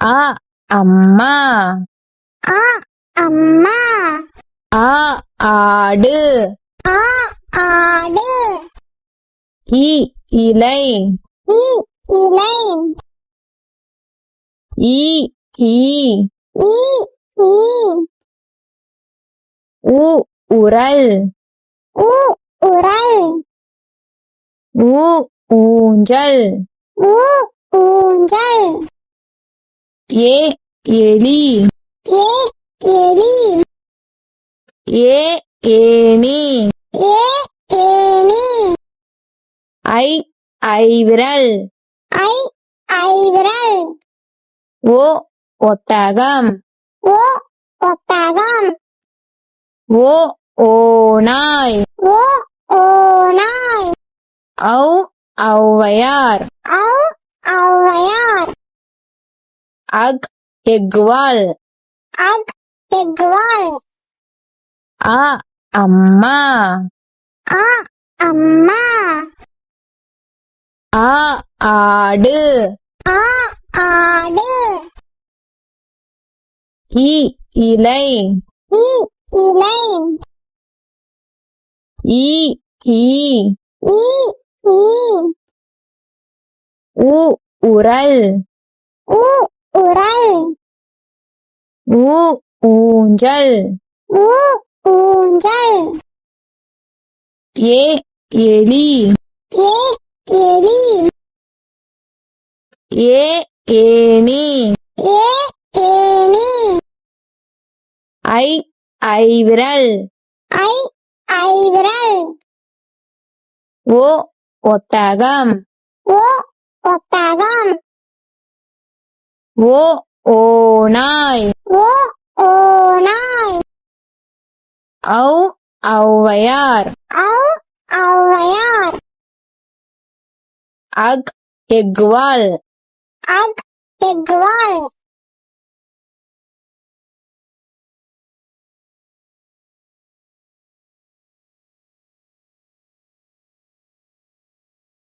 அ அம்மா. அ அம்மா. ஆ ஆடு. ஆ ஆடு. இ இலை. இ இலை. ஈ ஈ. ஈ ஈ. உ உரல். உ உரல். ஊ ஊஞ்சல். ஊ ஊஞ்சல். ஏ எலி. ஏ எலி. ஏ ஏணி. ஏ ஏணி. ஐ ஐவிரல். ஐ ஐவிரல். ஓ ஒட்டகம். ஓ ஒட்டகம். ஓ ஓநாய். ஓ ஓநாய். ஔ ஔவையார். ஔ ஔவையார். அக் எக்வால். அக் எக்வால். அ அம்மா. அ அம்மா. ஆ ஆடு. ஆ ஆடு. இ இலை. இ இலை. ஈ ஈ. ஈ ஈ. உ உரல். உ உரல். ஊ ஊஞ்சல். ஊ ஊஞ்சல். ஏ எலி. ஏ எலி. ஏ ஏணி. ஏ ஏணி. ஐ ஐவிரல். ஐ ஐவிரல். ஓ ஒட்டகம். ஓ ஒட்டகம். ஓ ஓநாய். ஓ ஓநாய். ஔ ஔவையார். ஔ ஔவையார். அக் எக்வால். அக் எக்வால்.